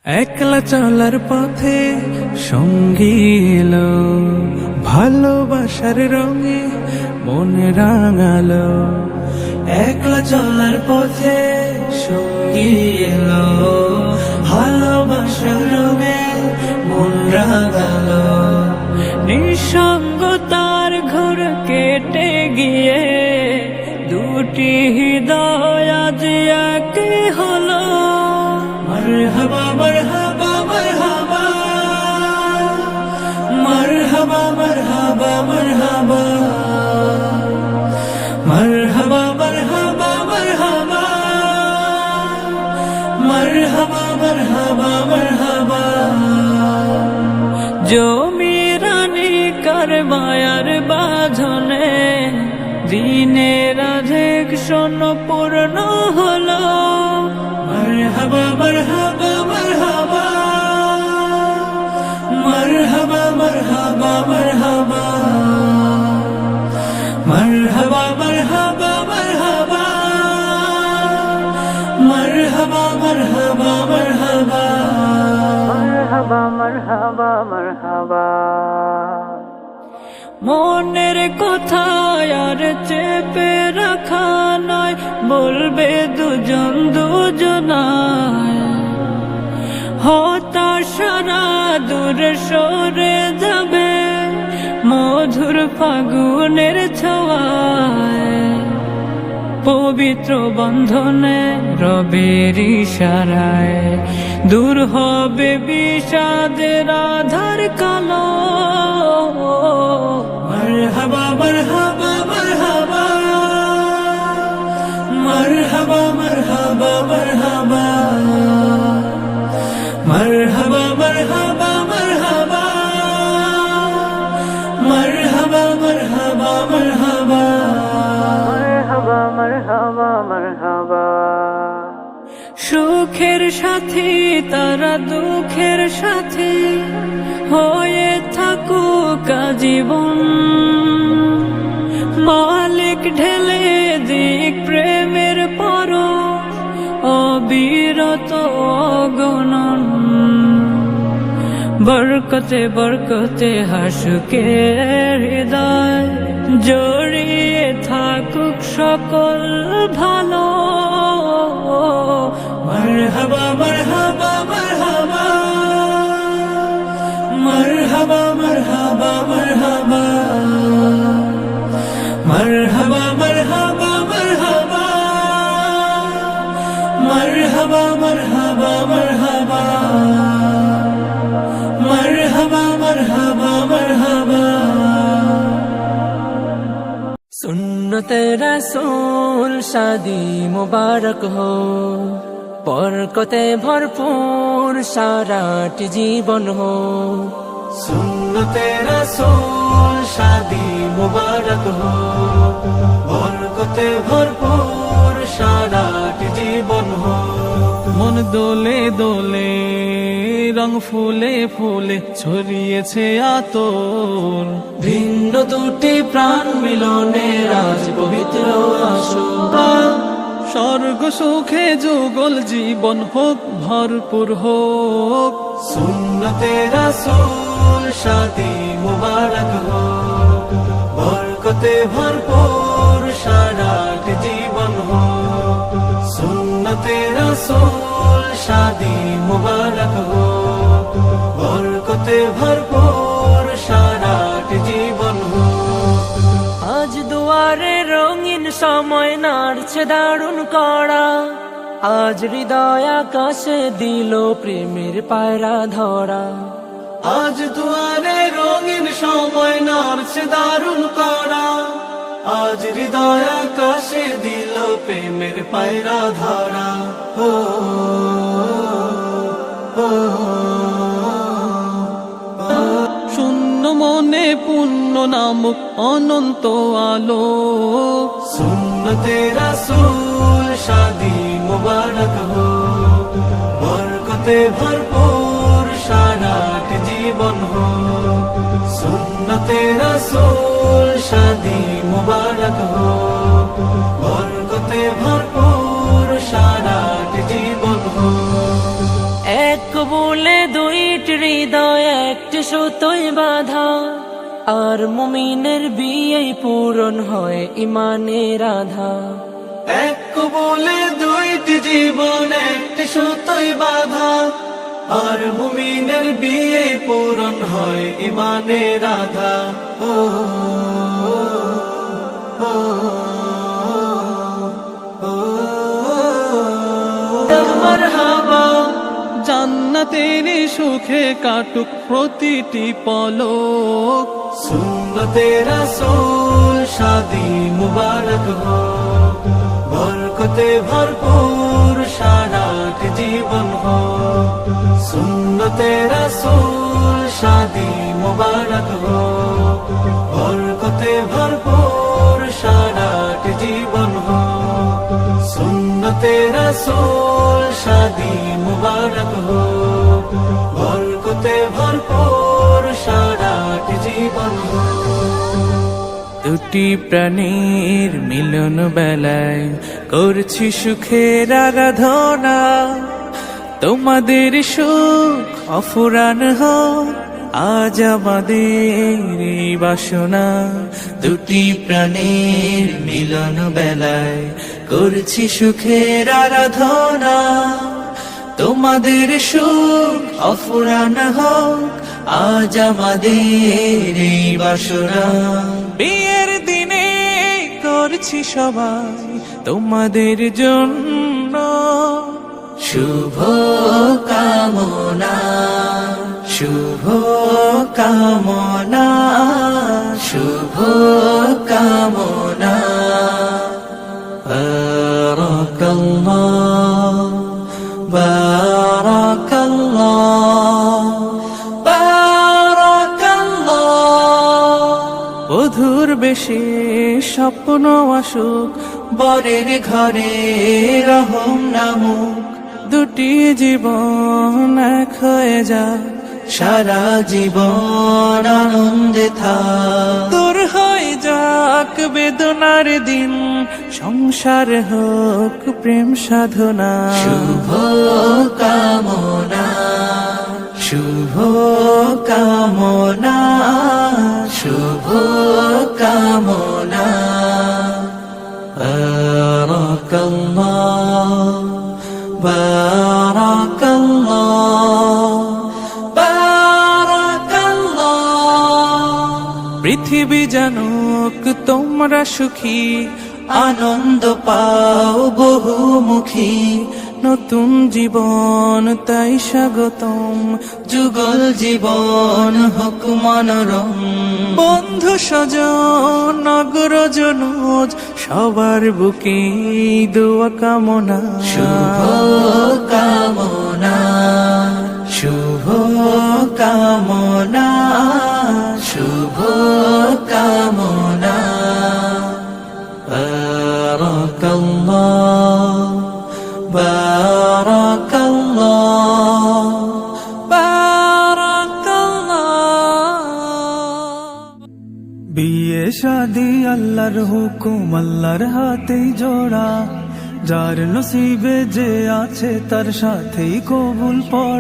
একলা চলার পথে সঙ্গী এলো, ভালোবাসার রঙে মনে রাঙালো। একলা চলার পথে সঙ্গী এলো, ভালোবাসার রঙে মন রাঙালো। নিঃসঙ্গতার ঘর কেটে গিয়ে দুটি হৃদয় আজ এক হলো। মারহাবা মারহাবা মারহাবা, মারহাবা মারহাবা মারহাবা, মারহাবা মারহাবা মারহাবা, মারহাবা মারহাবা মারহাবা। জমিরানি কার মায়ার বাঁধনে দিনের আধেক শোন পূর্ণ হলো। মারহাবা মারহাবা মারহাবা, মারহাবা মারহাবা মারহাবা, মারহাবা মারহাবা মারহাবা, মারহাবা মারহাবা মারহাবা, মারহাবা মারহাবা মারহাবা। মনের কথা আর চেপে রাখা নয়, বলবে দুজন দুজনায়। হতাশারা দূর সরে যাবে মধুর ফাগুনের ছোঁয়ায়। পবিত্র বন্ধনে রবের ইশারায় দূর হবে বিষাদের আধার কালো। মারহাবা মারহাবা মারহাবা, মারহাবা মারহাবা মারহাবা, মারহাবা মারহাবা মারহাবা, মারহাবা মারহাবা মারহাবা, মারহাবা মারহাবা মারহাবা। সুখের সাথী তারা দুঃখের সাথী হয়ে থাকুক জীবন। মালিক ঢেলে দিক প্রেমের পর অবিরত অগণন। বরকতে বরকতে হাসুকে হৃদয় জড়িয়ে থাকুক সকল ভালো। মারহাবা মারহাবা মারহাবা, মারহাবা মারহাবা মারহাবা, মারহাবা মারহাবা মারহাবা, মারহাবা মারহাবা মারহাবা, মারহাবা মারহাবা মারহাবা। সুন্নতে রাসূল শাদি মুবারক হো, বরকতে ভরপুর সারাটি জীবন হো। সুন্নতে রাসূল শাদি মুবারক হো, বরকতে ভরপুর সারাটি জীবন হো। মন দোলে দোলে রং ফুলে ফুলে ছড়িয়েছে আতর। ভিন্ন দুটি প্রাণ মিলনের আজ পবিত্র আসর। স্বর্গ সুখে যুগল জীবন হোক ভরপুর হোক। সুন্নতে রাসূল শাদি মুবারক হো, বরকতে ভরপুর সারাটি জীবন হো। সুন্নতে রাসূল শাদি মুবারক হো, বরকতে ভরপুর সারাটি জীবন হো। আজ দুয়ারে রঙিন সময় নাড়ছে দারুণ কড়া। আজ হৃদয় আকাশে দিল প্রেমের পায়রা ধরা। আজ দুয়ারে রঙিন সময় নাড়ছে দারুণ কড়া। আজ হৃদয় আকাশে দিল প্রেমের পায়রা ধরা। ও শূন্য মনে পুণ্য নামক অনন্ত আলো। সুন্নতে রাসূল শাদি মুবারক হো, বরকতে ভরপুর সারাটি জীবন হো। সুন্নতে রাসূল শাদি মুবারক হো, বরকতে ভরপুর সারাটি জীবন হো। এক কবুলে দুইটি হৃদয় একটি সুতোয় বাঁধা, আর মুমিনের বিয়ে পূরণ হয় ইমানের আধার। এক কবুলে দুইটি জীবন একটি সুতোয় বাঁধা, আর মুমিনের বিয়ে পূরণ হয় ইমানের আধার। ও মারহাবা, জান্নাতের সুখে কাটুক প্রতিটি পলক। সুন্নতে রাসূল শাদি মুবারক হো, বরকতে ভরপুর সারাট জীবন হো। সুন্নতে রাসূল শাদি মুবারক হো, বরকতে ভরপুর সারাট জীবন হো। সুন্নতে রাসূল শাদি মুবারক হো, বরকতে ভরপুর সারাট জীবন হো। দুটি প্রাণীর মিলন বেলায় করছি সুখের আরাধনা, তোমাদের সুখ অফুরান হোক আজ আমাদের এই বাসনা। দুটি প্রাণীর মিলন বেলায় করছি সুখের আরাধনা, তোমাদের সুখ অফুরান হোক আজ আমাদের এই বাসনা। বিয়ের দিনে করছি সবাই তোমাদের জন্য শুভ কামনা, শুভ কামনা, শুভ কামনা। বারাকাল্লাহ, বারাকাল্লাহ, বারাকাল্লাহ। বধুর বেশে স্বপ্ন আসুক, বরের ঘরে রহম নামুক, দুটি জীবন এক হয়ে যায় সারা জীবন আনন্দে থাক। দূর হয়ে যাক বেদনার দিন, সংসার হোক প্রেম সাধনা। শুভ কামনা, শুভ কামনা, শুভ কামনা। বারাকাল্লাহ, বারাকাল্লাহ, বারাকাল্লাহ। পৃথিবী জানুক তোমরা সুখী, আনন্দ পাও বহুমুখী, নতুন জীবন তাই স্বাগতম, যুগল জীবন হোক মনোরম। বন্ধু স্বজন নগরজনুজ সবার বুকে দোয়া কামনা। শুভ কামনা, শুভ কামনা, শুভ কামনা। বারাকাল্লাহ, বারাকাল্লাহ, বারাকাল্লাহ। বিয়ে শাদি আল্লাহর হুকুম, আল্লাহর হাতেই জোড়া, যার নসিবে যে আছে তার সাথেই কবুল পড়া।